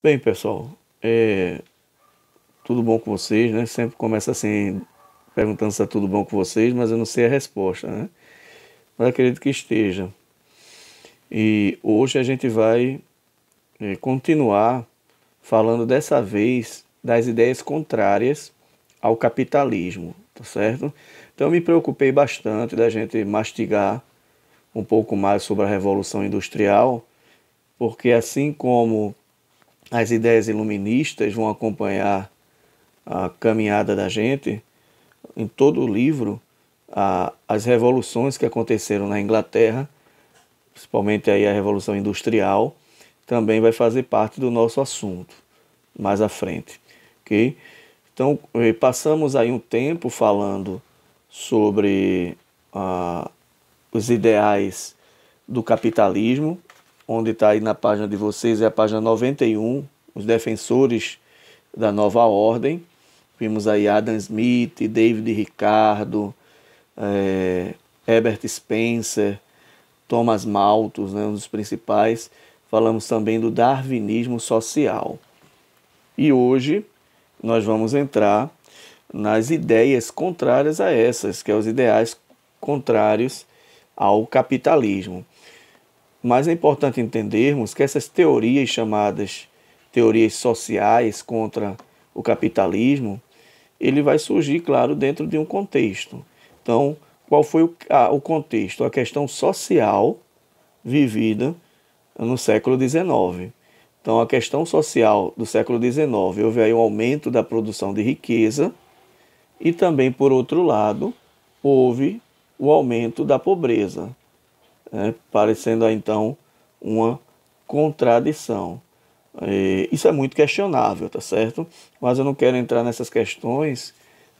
Bem, pessoal, tudo bom com vocês, né? Sempre começa assim, perguntando se está tudo bom com vocês, mas eu não sei a resposta, né? Mas acredito que esteja. E hoje a gente vai continuar falando dessa vez das ideias contrárias ao capitalismo, tá certo? Então eu me preocupei bastante da gente mastigar um pouco mais sobre a Revolução Industrial, porque assim como as ideias iluministas vão acompanhar a caminhada da gente, em todo o livro, as revoluções que aconteceram na Inglaterra, principalmente aí a Revolução Industrial, também vai fazer parte do nosso assunto mais à frente, ok? Então, passamos aí um tempo falando sobre os ideais do capitalismo, onde está aí na página de vocês, é a página 91, os defensores da nova ordem. Vimos aí Adam Smith, David Ricardo, Herbert Spencer, Thomas Malthus, né, um dos principais. Falamos também do darwinismo social. E hoje nós vamos entrar nas ideias contrárias a essas, que são os ideais contrários ao capitalismo. Mas é importante entendermos que essas teorias chamadas teorias sociais contra o capitalismo, ele vai surgir, claro, dentro de um contexto. Então, qual foi o contexto? A questão social vivida no século XIX. Então, a questão social do século XIX, houve aí um aumento da produção de riqueza e também, por outro lado, houve o aumento da pobreza, né? Parecendo aí, então, uma contradição. Isso é muito questionável, tá certo? Mas eu não quero entrar nessas questões,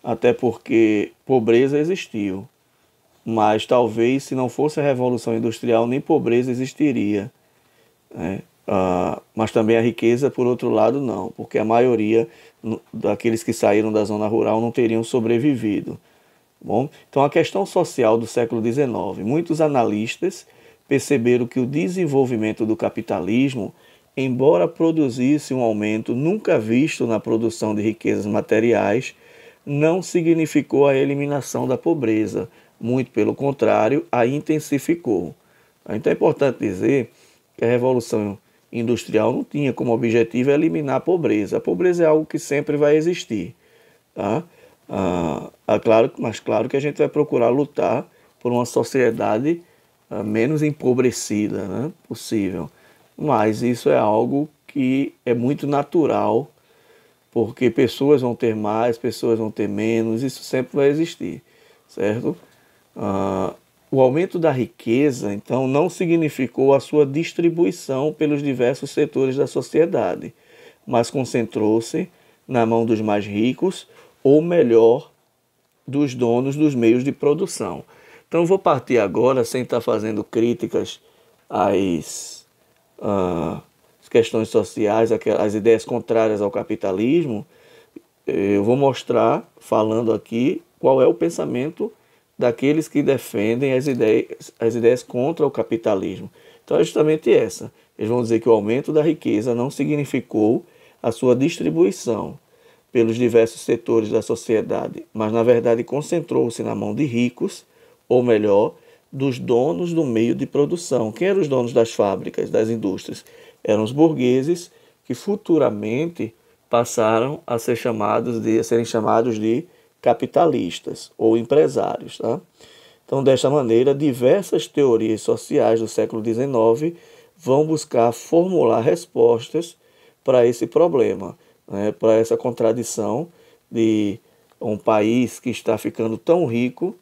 até porque pobreza existiu. Mas talvez se não fosse a Revolução Industrial, nem pobreza existiria, né? Mas também a riqueza, por outro lado, não, porque a maioria daqueles que saíram da zona rural não teriam sobrevivido. Bom, então a questão social do século XIX, muitos analistas perceberam que o desenvolvimento do capitalismo, embora produzisse um aumento nunca visto na produção de riquezas materiais, não significou a eliminação da pobreza, muito pelo contrário, a intensificou. Então é importante dizer que a Revolução Industrial não tinha como objetivo eliminar a pobreza. A pobreza é algo que sempre vai existir, tá? Mas claro que a gente vai procurar lutar por uma sociedade menos empobrecida, né, possível. Mas isso é algo que é muito natural, porque pessoas vão ter mais, pessoas vão ter menos, isso sempre vai existir, certo? O aumento da riqueza, então, não significou a sua distribuição pelos diversos setores da sociedade, mas concentrou-se na mão dos mais ricos, ou melhor, dos donos dos meios de produção. Então, vou partir agora, sem estar fazendo críticas às questões sociais, às ideias contrárias ao capitalismo. Eu vou mostrar, falando aqui, qual é o pensamento daqueles que defendem as ideias contra o capitalismo. Então é justamente essa. Eles vão dizer que o aumento da riqueza não significou a sua distribuição pelos diversos setores da sociedade, mas na verdade concentrou-se na mão de ricos, ou melhor, dos donos do meio de produção. Quem eram os donos das fábricas, das indústrias? Eram os burgueses que futuramente passaram a serem chamados de capitalistas ou empresários, tá? Então, desta maneira, diversas teorias sociais do século XIX vão buscar formular respostas para esse problema, né? Para essa contradição de um país que está ficando tão rico,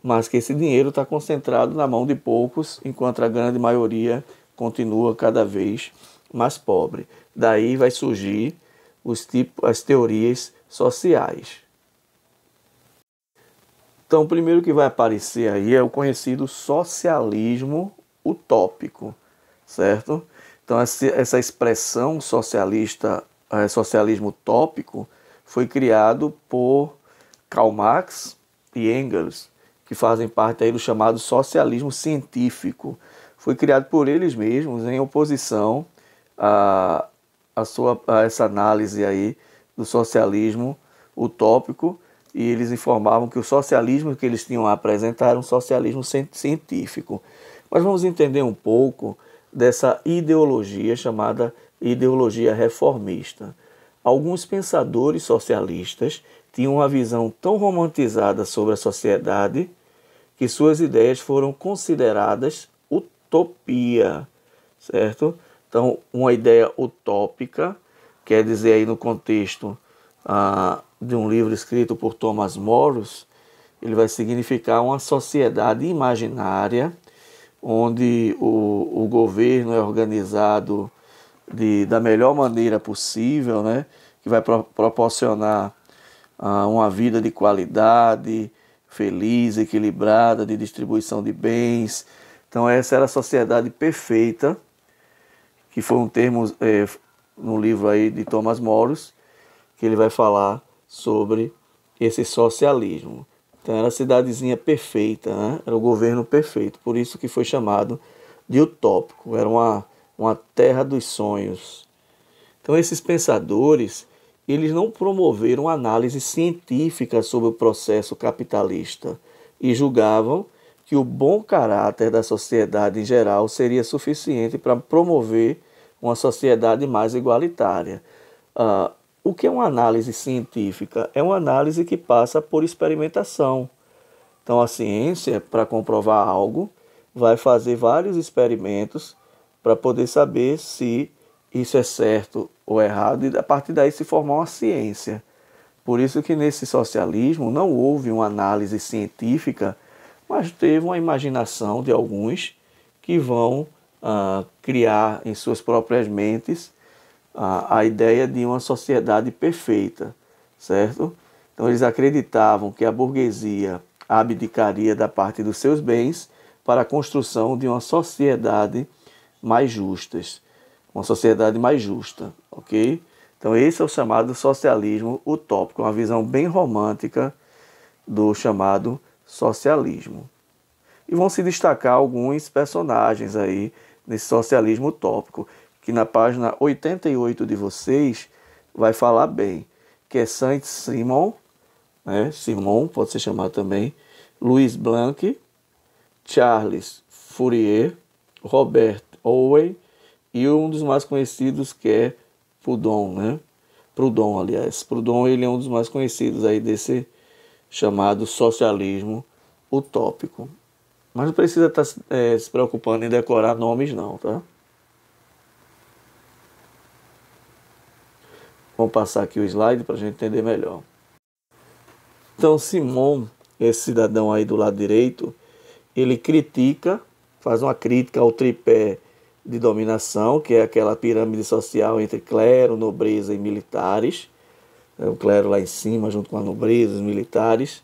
mas que esse dinheiro está concentrado na mão de poucos, enquanto a grande maioria continua cada vez mais pobre. Daí vai surgir as teorias sociais. Então, o primeiro que vai aparecer aí é o conhecido socialismo utópico, certo? Então, essa expressão socialista, socialismo utópico, foi criado por Karl Marx e Engels, que fazem parte aí do chamado socialismo científico. Foi criado por eles mesmos em oposição essa análise aí do socialismo utópico, e eles informavam que o socialismo que eles tinham a apresentar era um socialismo científico. Mas vamos entender um pouco dessa ideologia chamada ideologia reformista. Alguns pensadores socialistas tinham uma visão tão romantizada sobre a sociedade que suas ideias foram consideradas utopia, certo? Então, uma ideia utópica quer dizer aí no contexto de um livro escrito por Thomas Morus, ele vai significar uma sociedade imaginária onde o governo é organizado da melhor maneira possível, né? Que vai proporcionar uma vida de qualidade, feliz, equilibrada, de distribuição de bens. Então essa era a sociedade perfeita, que foi um termo no livro aí de Thomas Morus, que ele vai falar sobre esse socialismo. Então era a cidadezinha perfeita, né? Era o governo perfeito, por isso que foi chamado de utópico, era uma terra dos sonhos. Então esses pensadores, eles não promoveram análise científica sobre o processo capitalista e julgavam que o bom caráter da sociedade em geral seria suficiente para promover uma sociedade mais igualitária. O que é uma análise científica? É uma análise que passa por experimentação. Então a ciência, para comprovar algo, vai fazer vários experimentos para poder saber se isso é certo ou errado, e a partir daí se formar uma ciência. Por isso que nesse socialismo não houve uma análise científica, mas teve uma imaginação de alguns que vão criar em suas próprias mentes a ideia de uma sociedade perfeita, certo? Então eles acreditavam que a burguesia abdicaria da parte dos seus bens para a construção de uma sociedade mais justa, ok? Então esse é o chamado socialismo utópico, uma visão bem romântica do chamado socialismo. E vão se destacar alguns personagens aí nesse socialismo utópico, que na página 88 de vocês vai falar bem, que é Saint-Simon, né? Simon pode ser chamado também, Louis Blanc, Charles Fourier, Robert Owen e um dos mais conhecidos que é Proudhon, né? Proudhon, aliás. Proudhon, ele é um dos mais conhecidos aí desse chamado socialismo utópico. Mas não precisa estar se preocupando em decorar nomes não, tá? Vamos passar aqui o slide para a gente entender melhor. Então, Simon, esse cidadão aí do lado direito, ele faz uma crítica ao tripé de dominação, que é aquela pirâmide social entre clero, nobreza e militares. O clero lá em cima, junto com a nobreza, os militares.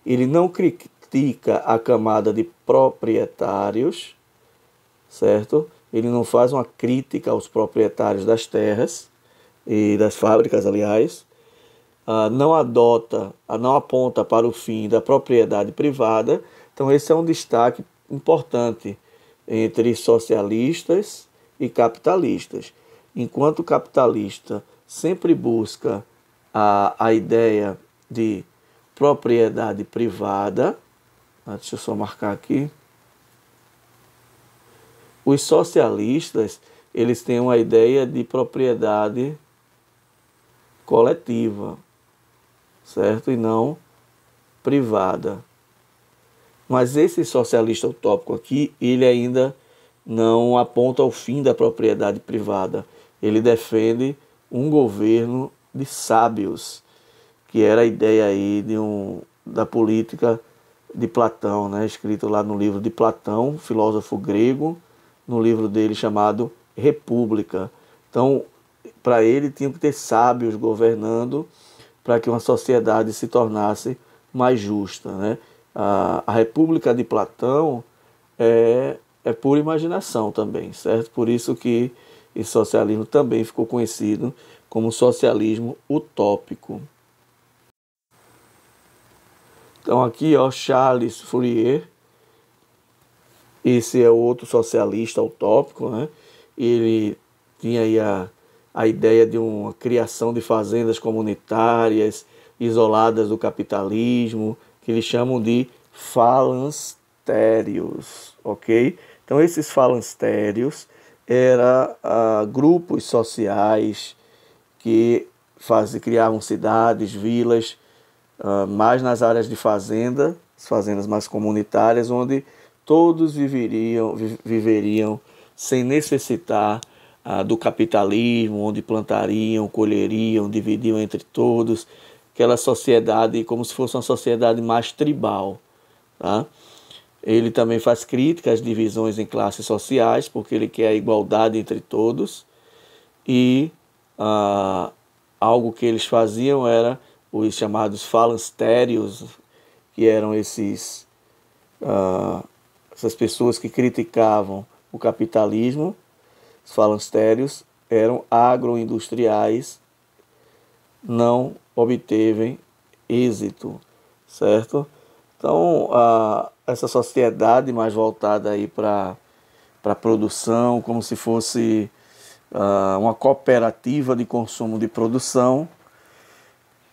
Ele não critica a camada de proprietários, certo? Ele não faz uma crítica aos proprietários das terras e das fábricas, aliás. Não aponta para o fim da propriedade privada. Então esse é um destaque importante entre socialistas e capitalistas. Enquanto o capitalista sempre busca a ideia de propriedade privada, deixa eu só marcar aqui, os socialistas, eles têm uma ideia de propriedade coletiva, certo? E não privada. Mas esse socialista utópico aqui, ele ainda não aponta ao fim da propriedade privada. Ele defende um governo de sábios, que era a ideia aí da política de Platão, né? Escrito lá no livro de Platão, filósofo grego, no livro dele chamado República. Então, para ele, tinham que ter sábios governando para que uma sociedade se tornasse mais justa, né? A República de Platão é pura imaginação também, certo? Por isso que esse socialismo também ficou conhecido como socialismo utópico. Então aqui, ó, Charles Fourier, esse é outro socialista utópico, né? Ele tinha aí a ideia de uma criação de fazendas comunitárias isoladas do capitalismo, que eles chamam de falancérios, ok? Então esses falancérios eram grupos sociais que criavam cidades, vilas, mais nas áreas de fazenda, as fazendas mais comunitárias, onde todos viveriam sem necessitar do capitalismo, onde plantariam, colheriam, dividiam entre todos, aquela sociedade como se fosse uma sociedade mais tribal. Tá? Ele também faz crítica às divisões em classes sociais, porque ele quer a igualdade entre todos, e algo que eles faziam era os chamados falancérios, que eram essas pessoas que criticavam o capitalismo. Os falancérios eram agroindustriais, não obteve êxito, certo? Então, essa sociedade mais voltada aí para a produção, como se fosse uma cooperativa de consumo de produção,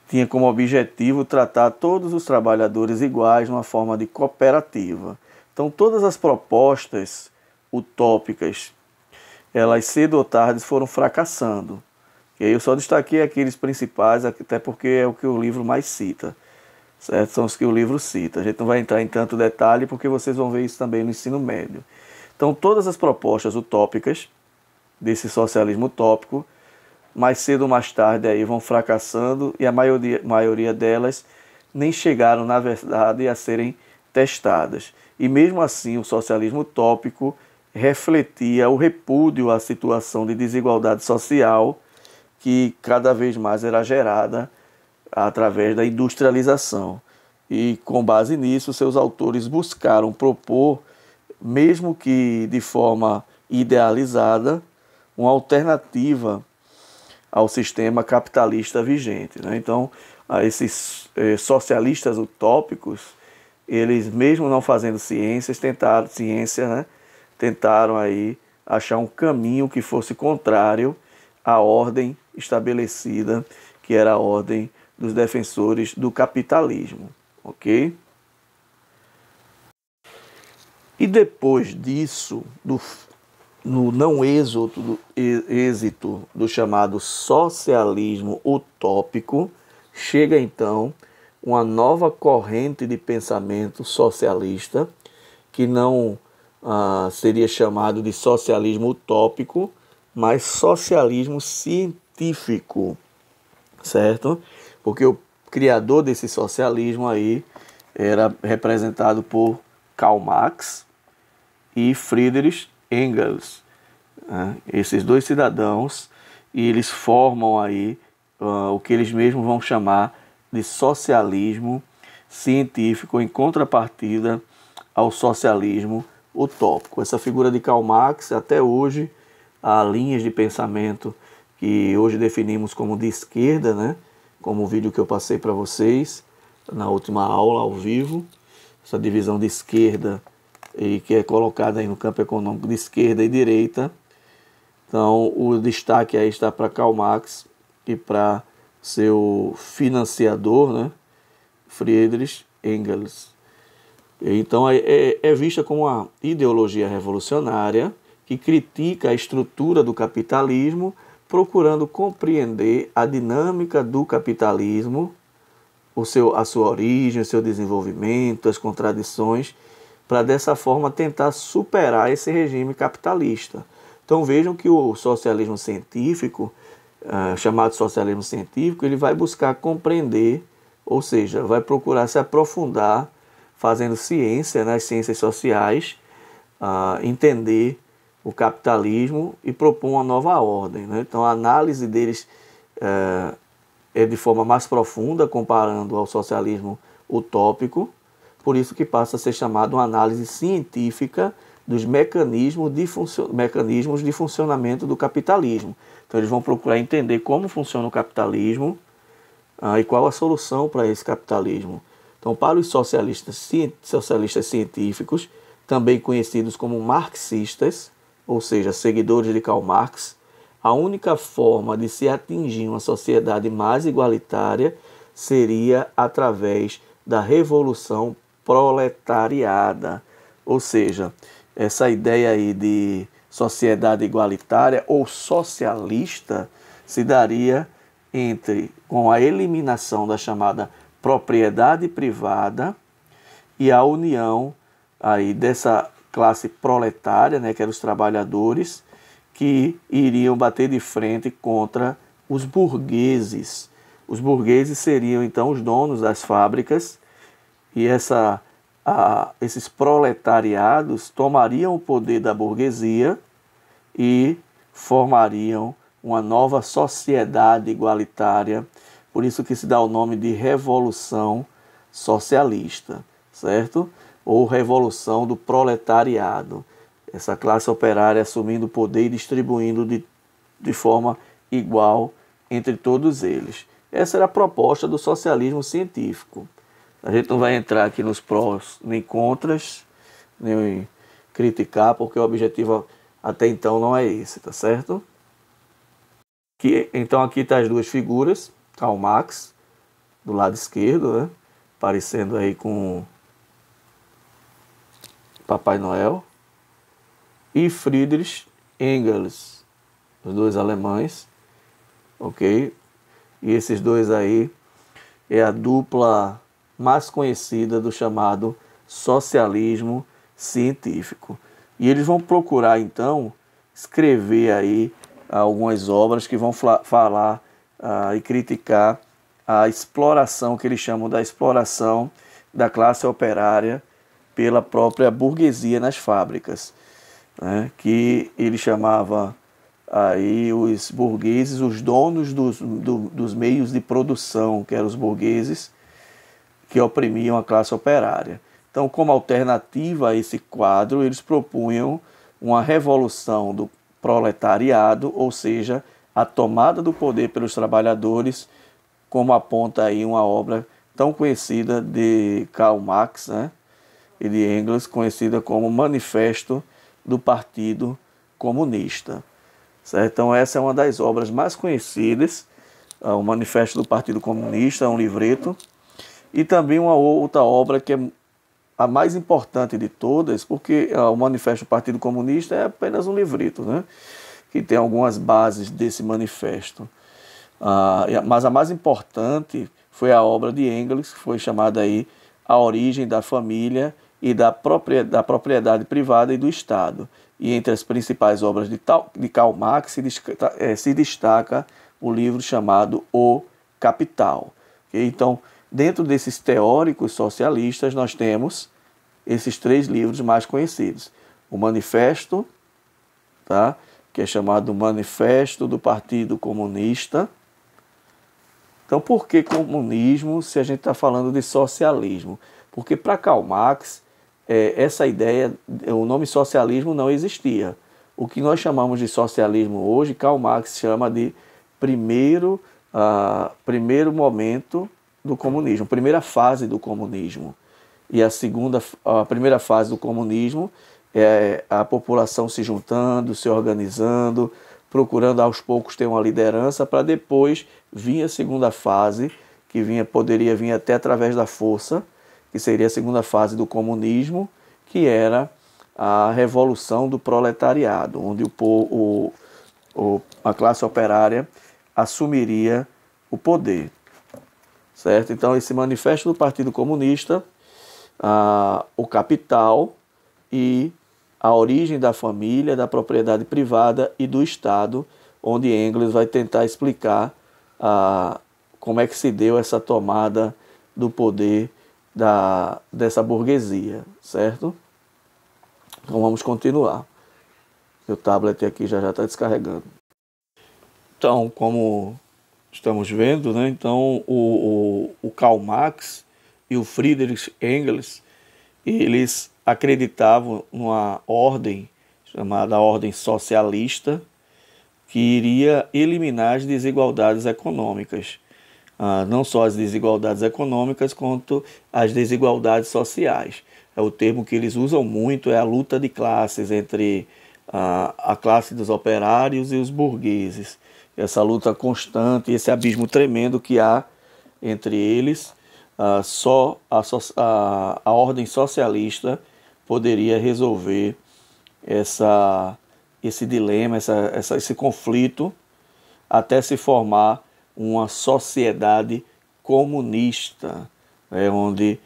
tinha como objetivo tratar todos os trabalhadores iguais numa forma de cooperativa. Então, todas as propostas utópicas, elas cedo ou tarde foram fracassando. E aí eu só destaquei aqueles principais, até porque é o que o livro mais cita. Certo? São os que o livro cita. A gente não vai entrar em tanto detalhe, porque vocês vão ver isso também no ensino médio. Então, todas as propostas utópicas desse socialismo utópico, mais cedo ou mais tarde aí vão fracassando, e a maioria delas nem chegaram, na verdade, a serem testadas. E mesmo assim, o socialismo utópico refletia o repúdio à situação de desigualdade social que cada vez mais era gerada através da industrialização. E com base nisso, seus autores buscaram propor, mesmo que de forma idealizada, uma alternativa ao sistema capitalista vigente. Né? Então, esses socialistas utópicos, eles mesmo não fazendo tentaram aí achar um caminho que fosse contrário à ordem estabelecida, que era a ordem dos defensores do capitalismo, ok? E depois disso, no não êxito do chamado socialismo utópico, chega então uma nova corrente de pensamento socialista, que não seria chamado de socialismo utópico, mas socialismo científico, certo? Porque o criador desse socialismo aí era representado por Karl Marx e Friedrich Engels, né? Esses dois cidadãos, e eles formam aí o que eles mesmos vão chamar de socialismo científico, em contrapartida ao socialismo utópico. Essa figura de Karl Marx, até hoje, há linhas de pensamento que hoje definimos como de esquerda, né? Como o vídeo que eu passei para vocês na última aula ao vivo, essa divisão de esquerda e que é colocada aí no campo econômico de esquerda e direita. Então, o destaque aí está para Karl Marx e para seu financiador, né? Friedrich Engels. Então, é vista como uma ideologia revolucionária que critica a estrutura do capitalismo, procurando compreender a dinâmica do capitalismo, a sua origem, o seu desenvolvimento, as contradições, para dessa forma tentar superar esse regime capitalista. Então vejam que o socialismo científico, chamado socialismo científico, ele vai buscar compreender, ou seja, vai procurar se aprofundar, fazendo ciência, nas ciências sociais, entender o capitalismo e propor uma nova ordem. Né? Então a análise deles é de forma mais profunda, comparando ao socialismo utópico, por isso que passa a ser chamado uma análise científica dos mecanismos de funcionamento do capitalismo. Então eles vão procurar entender como funciona o capitalismo e qual a solução para esse capitalismo. Então, para os socialistas científicos, também conhecidos como marxistas, ou seja, seguidores de Karl Marx, a única forma de se atingir uma sociedade mais igualitária seria através da revolução proletariada. Ou seja, essa ideia aí de sociedade igualitária ou socialista se daria com a eliminação da chamada propriedade privada e a união aí dessa classe proletária, né, que eram os trabalhadores, que iriam bater de frente contra os burgueses. Os burgueses seriam então os donos das fábricas e esses proletariados tomariam o poder da burguesia e formariam uma nova sociedade igualitária, por isso que se dá o nome de Revolução Socialista, certo? Ou Revolução do Proletariado. Essa classe operária assumindo o poder e distribuindo de forma igual entre todos eles. Essa era a proposta do socialismo científico. A gente não vai entrar aqui nos prós nem contras, nem criticar, porque o objetivo até então não é esse, tá certo? Então aqui tá as duas figuras, Karl Marx, do lado esquerdo, né? Parecendo aí com Papai Noel, e Friedrich Engels, os dois alemães, ok? E esses dois aí é a dupla mais conhecida do chamado socialismo científico. E eles vão procurar então escrever aí algumas obras que vão falar e criticar a exploração, que eles chamam da exploração da classe operária pela própria burguesia nas fábricas, né? Que ele chamava aí os burgueses, os donos dos meios de produção, que eram os burgueses, que oprimiam a classe operária. Então, como alternativa a esse quadro, eles propunham uma revolução do proletariado, ou seja, a tomada do poder pelos trabalhadores, como aponta aí uma obra tão conhecida de Karl Marx, né, e de Engels, conhecida como Manifesto do Partido Comunista. Certo? Então essa é uma das obras mais conhecidas, o Manifesto do Partido Comunista, um livreto, e também uma outra obra que é a mais importante de todas, porque o Manifesto do Partido Comunista é apenas um livreto, né? Que tem algumas bases desse manifesto. Mas a mais importante foi a obra de Engels, que foi chamada aí A Origem da Família e da Propriedade Privada e do Estado. E entre as principais obras de Karl Marx se destaca o livro chamado O Capital. Então, dentro desses teóricos socialistas, nós temos esses três livros mais conhecidos. O Manifesto, tá? Que é chamado Manifesto do Partido Comunista. Então, por que comunismo se a gente está falando de socialismo? Porque para Karl Marx, essa ideia, o nome socialismo não existia. O que nós chamamos de socialismo hoje, Karl Marx chama de primeiro momento do comunismo, primeira fase do comunismo. E a primeira fase do comunismo é a população se juntando, se organizando, procurando aos poucos ter uma liderança, para depois vir a segunda fase, que poderia vir até através da força, que seria a segunda fase do comunismo, que era a revolução do proletariado, onde a classe operária assumiria o poder. Certo? Então, esse manifesto do Partido Comunista, o Capital e a origem da família, da propriedade privada e do Estado, onde Engels vai tentar explicar como é que se deu essa tomada do poder dessa burguesia, certo? Então vamos continuar. Meu tablet aqui já está descarregando. Então, como estamos vendo, né? Então o Karl Marx e o Friedrich Engels, eles acreditavam numa ordem chamada ordem socialista, que iria eliminar as desigualdades econômicas. Não só as desigualdades econômicas, quanto as desigualdades sociais. O termo que eles usam muito é a luta de classes entre a classe dos operários e os burgueses. Essa luta constante, esse abismo tremendo que há entre eles, só a ordem socialista poderia resolver esse dilema, esse conflito, até se formar uma sociedade comunista, onde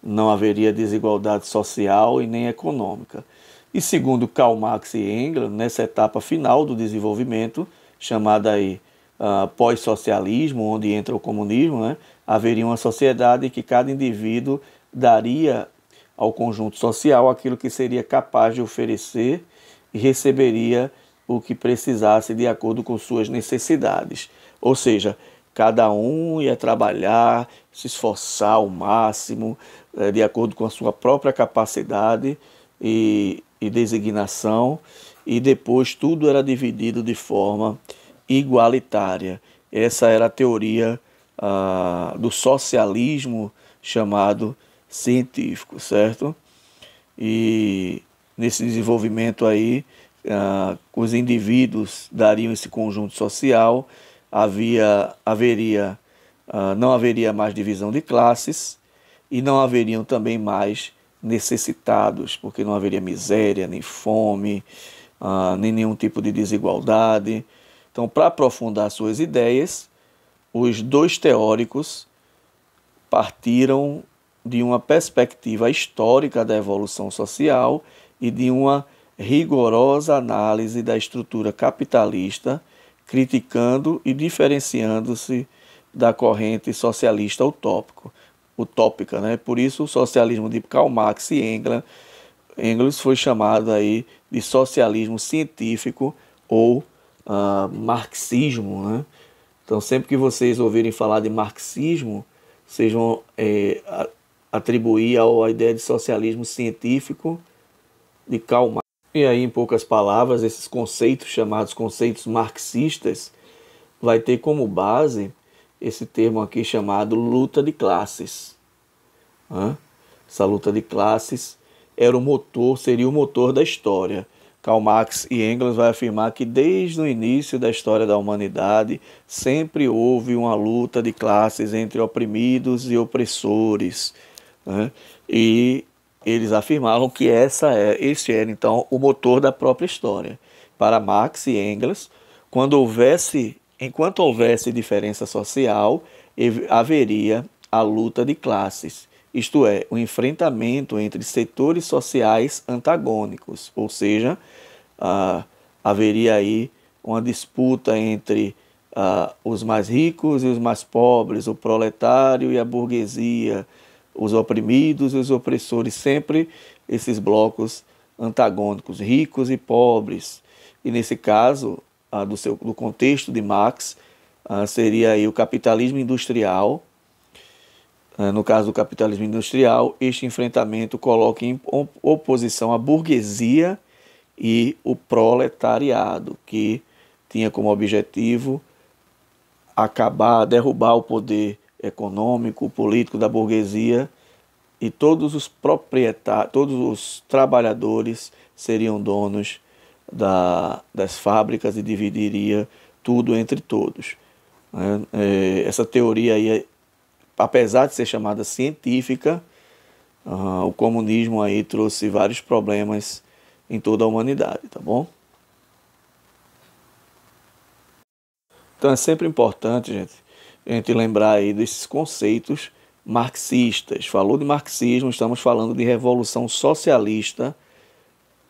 não haveria desigualdade social e nem econômica. E segundo Karl Marx e Engels, nessa etapa final do desenvolvimento, chamada aí pós-socialismo, onde entra o comunismo, né, haveria uma sociedade em que cada indivíduo daria ao conjunto social aquilo que seria capaz de oferecer e receberia o que precisasse de acordo com suas necessidades. Ou seja, cada um ia trabalhar, se esforçar ao máximo, de acordo com a sua própria capacidade e designação, e depois tudo era dividido de forma igualitária. Essa era a teoria do socialismo chamado científico, certo? E nesse desenvolvimento aí, os indivíduos dariam esse conjunto social, não haveria mais divisão de classes e não haveriam também mais necessitados, porque não haveria miséria, nem fome, nem nenhum tipo de desigualdade. Então, para aprofundar suas ideias, os dois teóricos partiram de uma perspectiva histórica da evolução social e de uma rigorosa análise da estrutura capitalista, criticando e diferenciando-se da corrente socialista utópica, né? Por isso o socialismo de Karl Marx e Engels foi chamado aí de socialismo científico ou marxismo, né? Então sempre que vocês ouvirem falar de marxismo, vocês vão atribuir a ideia de socialismo científico de Karl Marx. E aí, em poucas palavras, esses conceitos chamados conceitos marxistas vai ter como base esse termo aqui chamado luta de classes. Essa luta de classes seria o motor da história. Karl Marx e Engels vai afirmar que desde o início da história da humanidade sempre houve uma luta de classes entre oprimidos e opressores, né? E eles afirmavam que esse era então o motor da própria história. Para Marx e Engels, enquanto houvesse diferença social, haveria a luta de classes, isto é, o enfrentamento entre setores sociais antagônicos, ou seja, haveria aí uma disputa entre os mais ricos e os mais pobres, o proletário e a burguesia, os oprimidos e os opressores, sempre esses blocos antagônicos, ricos e pobres. E nesse caso, do contexto de Marx, seria aí o capitalismo industrial. No caso do capitalismo industrial, este enfrentamento coloca em oposição a burguesia e o proletariado, que tinha como objetivo derrubar o poder econômico, político da burguesia, e todos os proprietários, todos os trabalhadores seriam donos das fábricas e dividiria tudo entre todos. Essa teoria aí, apesar de ser chamada científica, o comunismo aí trouxe vários problemas em toda a humanidade, tá bom? Então é sempre importante, gente, a gente lembrar aí desses conceitos marxistas. Falou de marxismo, estamos falando de revolução socialista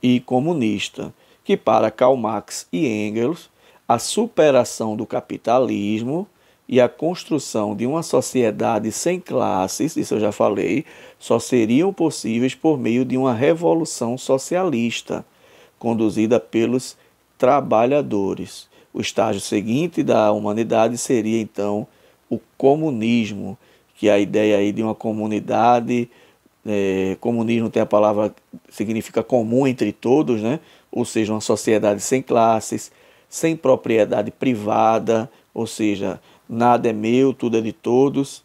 e comunista, que para Karl Marx e Engels, a superação do capitalismo e a construção de uma sociedade sem classes, isso eu já falei, só seriam possíveis por meio de uma revolução socialista, conduzida pelos trabalhadores. O estágio seguinte da humanidade seria, então, o comunismo, que é a ideia aí de uma comunidade. Comunismo tem a palavra, significa comum entre todos, né? Ou seja, uma sociedade sem classes, sem propriedade privada, ou seja, nada é meu, tudo é de todos.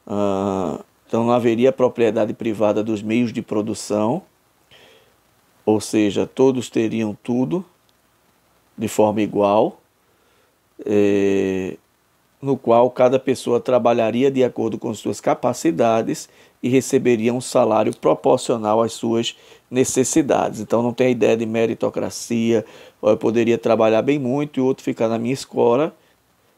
Então não haveria propriedade privada dos meios de produção. ou seja, todos teriam tudo de forma igual, no qual cada pessoa trabalharia de acordo com suas capacidades e receberia um salário proporcional às suas necessidades. Então não tem a ideia de meritocracia, ou eu poderia trabalhar bem muito e o outro ficar na minha escola,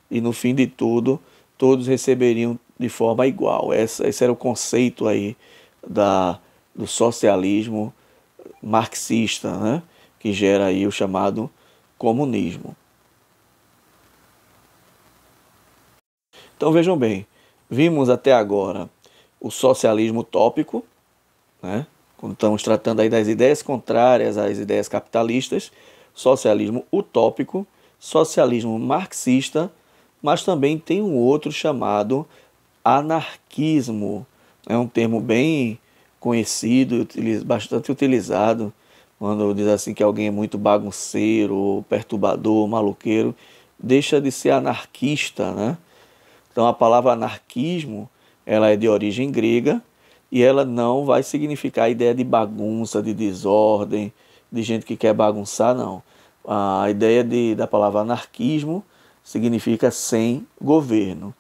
e no fim de tudo, todos receberiam de forma igual. Esse era o conceito aí do socialismo marxista, né? Que gera aí o chamado comunismo. Então vejam bem, vimos até agora o socialismo utópico, né? Quando estamos tratando aí das ideias contrárias às ideias capitalistas, socialismo utópico, socialismo marxista, mas também tem um outro chamado anarquismo. É um termo bem conhecido, bastante utilizado, quando diz assim que alguém é muito bagunceiro, perturbador, maluqueiro, deixa de ser anarquista, né? Então a palavra anarquismo, ela é de origem grega e ela não vai significar a ideia de bagunça, de desordem, de gente que quer bagunçar, não. A ideia da palavra anarquismo significa sem governo. Ou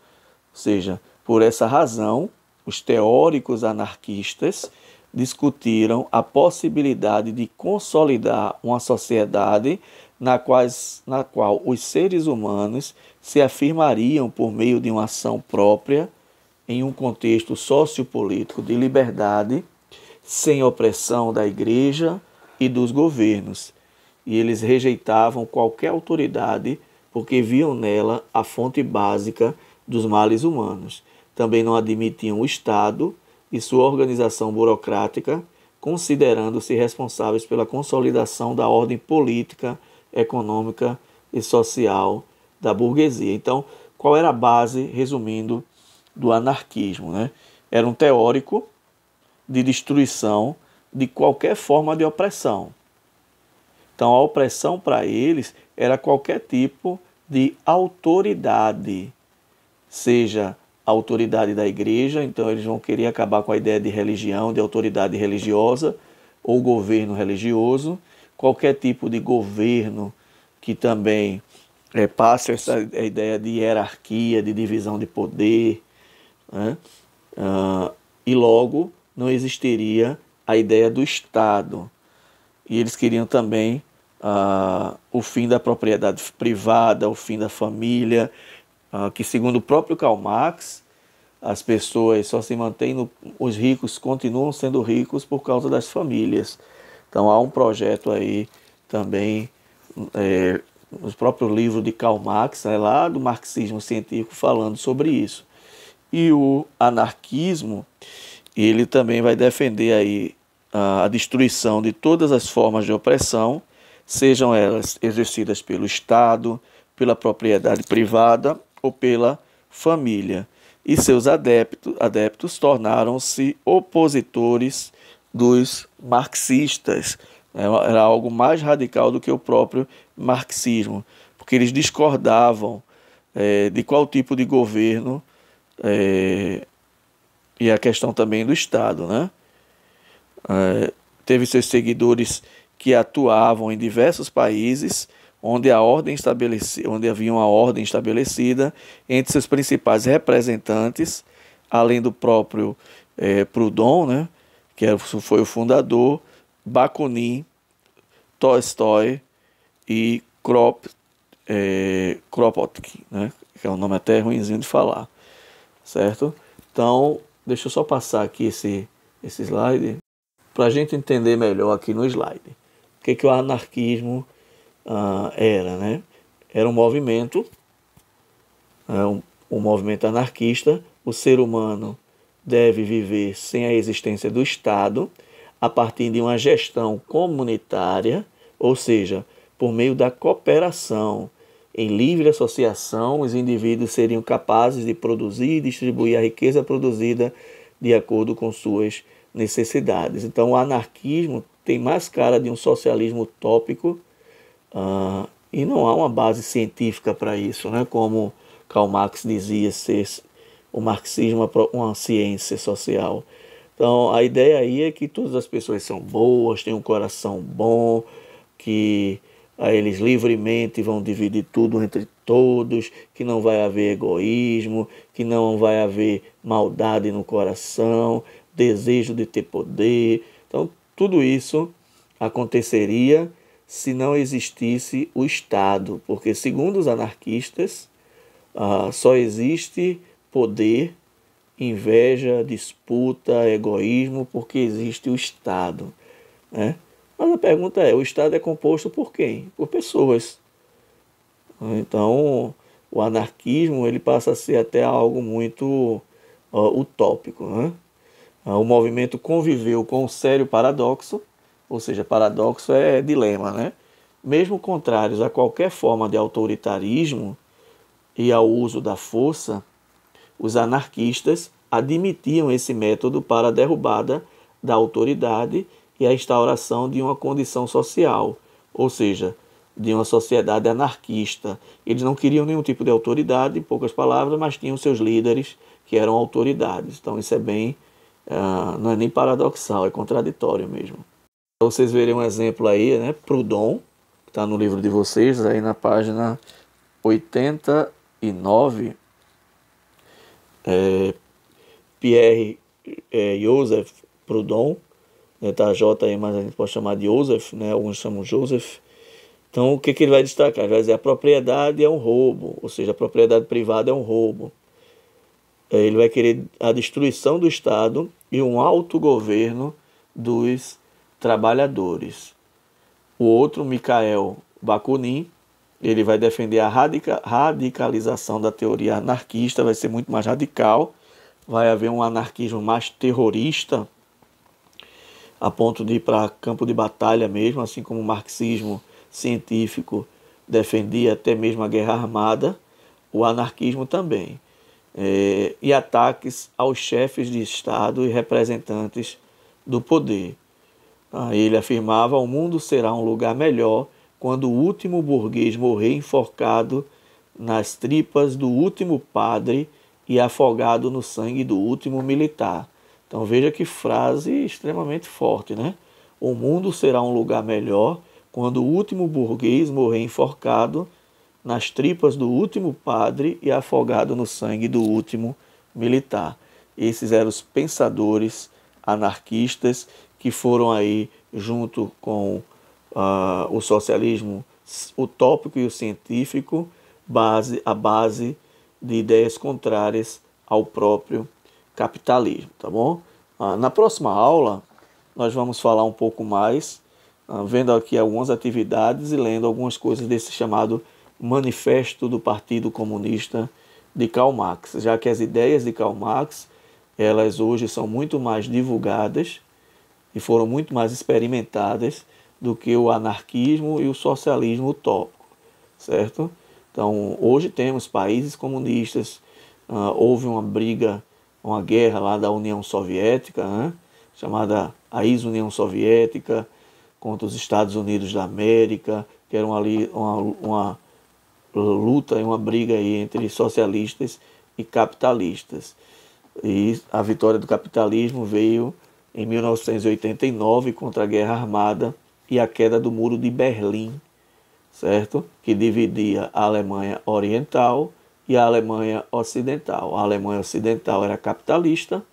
seja, por essa razão, os teóricos anarquistas discutiram a possibilidade de consolidar uma sociedade na qual os seres humanos se afirmariam por meio de uma ação própria em um contexto sociopolítico de liberdade, sem opressão da igreja e dos governos. E eles rejeitavam qualquer autoridade porque viam nela a fonte básica dos males humanos. Também não admitiam o Estado e sua organização burocrática, considerando-se responsáveis pela consolidação da ordem política, econômica e social da burguesia. Então, qual era a base, resumindo, do anarquismo, né? Era um teórico de destruição de qualquer forma de opressão. Então, a opressão para eles era qualquer tipo de autoridade, seja a autoridade da igreja, então eles vão querer acabar com a ideia de religião, de autoridade religiosa ou governo religioso, qualquer tipo de governo que também passe essa ideia de hierarquia, de divisão de poder, né? E logo não existiria a ideia do Estado. E eles queriam também o fim da propriedade privada, o fim da família, que segundo o próprio Karl Marx, as pessoas só se mantêm, os ricos continuam sendo ricos por causa das famílias. Então há um projeto aí também, no próprio livro de Karl Marx, lá do marxismo científico, falando sobre isso. E o anarquismo, ele também vai defender aí a destruição de todas as formas de opressão, sejam elas exercidas pelo Estado, pela propriedade privada ou pela família. E seus adeptos tornaram-se opositores dos marxistas. Era algo mais radical do que o próprio marxismo, porque eles discordavam de qual tipo de governo e a questão também do Estado, né? Teve seus seguidores que atuavam em diversos países onde havia uma ordem estabelecida entre seus principais representantes, além do próprio Proudhon, né, que foi o fundador, Bakunin, Tolstói e Kropotkin, né, que é um nome até ruinzinho de falar, certo? Então, deixa eu só passar aqui esse slide para a gente entender melhor aqui no slide. O que o anarquismo era, né? Era um movimento, um movimento anarquista. O ser humano deve viver sem a existência do Estado, a partir de uma gestão comunitária, ou seja, por meio da cooperação. Em livre associação, os indivíduos seriam capazes de produzir e distribuir a riqueza produzida de acordo com suas necessidades. Então, o anarquismo tem mais cara de um socialismo utópico, e não há uma base científica para isso, né? Como Karl Marx dizia ser o marxismo uma ciência social. Então, a ideia aí é que todas as pessoas são boas, têm um coração bom, que eles livremente vão dividir tudo entre todos, que não vai haver egoísmo, que não vai haver maldade no coração, desejo de ter poder. Então, tudo isso aconteceria se não existisse o Estado, porque, segundo os anarquistas, só existe poder, inveja, disputa, egoísmo, porque existe o Estado, né? Mas a pergunta é, o Estado é composto por quem? Por pessoas. Então, o anarquismo ele passa a ser até algo muito utópico, né? O movimento conviveu com um sério paradoxo, ou seja, paradoxo é dilema, né? Mesmo contrários a qualquer forma de autoritarismo e ao uso da força, os anarquistas admitiam esse método para a derrubada da autoridade e a instauração de uma condição social, ou seja, de uma sociedade anarquista. Eles não queriam nenhum tipo de autoridade, em poucas palavras, mas tinham seus líderes que eram autoridades. Então isso é bem, não é nem paradoxal, é contraditório mesmo. Então, vocês verem um exemplo aí, né? Proudhon, que está no livro de vocês, aí na página 89, Pierre Joseph Proudhon, né, tá J aí, mas a gente pode chamar de Joseph, né? Alguns chamam Joseph. Então, o que ele vai destacar? Ele vai dizer a propriedade é um roubo, ou seja, a propriedade privada é um roubo. Ele vai querer a destruição do Estado e um autogoverno dos trabalhadores. O outro, Mikhail Bakunin, ele vai defender a radicalização da teoria anarquista, vai ser muito mais radical, vai haver um anarquismo mais terrorista, a ponto de ir para campo de batalha mesmo, assim como o marxismo científico defendia até mesmo a guerra armada, o anarquismo também. E ataques aos chefes de Estado e representantes do poder. Ele afirmava: o mundo será um lugar melhor quando o último burguês morrer enforcado nas tripas do último padre e afogado no sangue do último militar. Então veja que frase extremamente forte, né? O mundo será um lugar melhor quando o último burguês morrer enforcado nas tripas do último padre e afogado no sangue do último militar. Esses eram os pensadores anarquistas que foram aí junto com o socialismo utópico e o científico, a base de ideias contrárias ao próprio capitalismo, tá bom? Na próxima aula, nós vamos falar um pouco mais, vendo aqui algumas atividades e lendo algumas coisas desse chamado Manifesto do Partido Comunista de Karl Marx, já que as ideias de Karl Marx, elas hoje são muito mais divulgadas e foram muito mais experimentadas do que o anarquismo e o socialismo utópico, certo? Então, hoje temos países comunistas, houve uma briga, uma guerra lá da União Soviética, né, chamada a ex-União Soviética, contra os Estados Unidos da América, que era uma luta e uma briga aí entre socialistas e capitalistas. E a vitória do capitalismo veio em 1989 contra a Guerra Armada e a queda do Muro de Berlim, certo? Que dividia a Alemanha Oriental e a Alemanha Ocidental. A Alemanha Ocidental era capitalista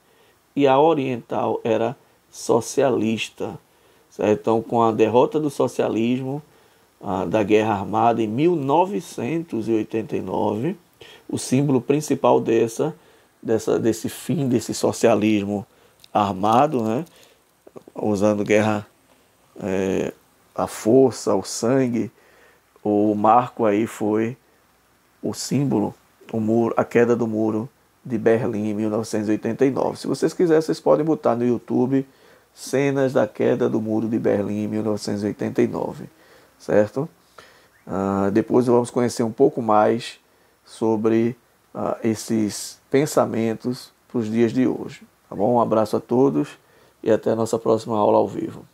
e a Oriental era socialista, certo? Então, com a derrota do socialismo, da Guerra Armada em 1989, o símbolo principal desse fim desse socialismo armado, né, usando a força, o sangue, o marco aí foi o símbolo, o muro, a queda do muro de Berlim em 1989. Se vocês quiserem, vocês podem botar no YouTube cenas da queda do muro de Berlim em 1989, certo? Depois vamos conhecer um pouco mais sobre esses pensamentos para os dias de hoje. Tá bom? Um abraço a todos e até a nossa próxima aula ao vivo.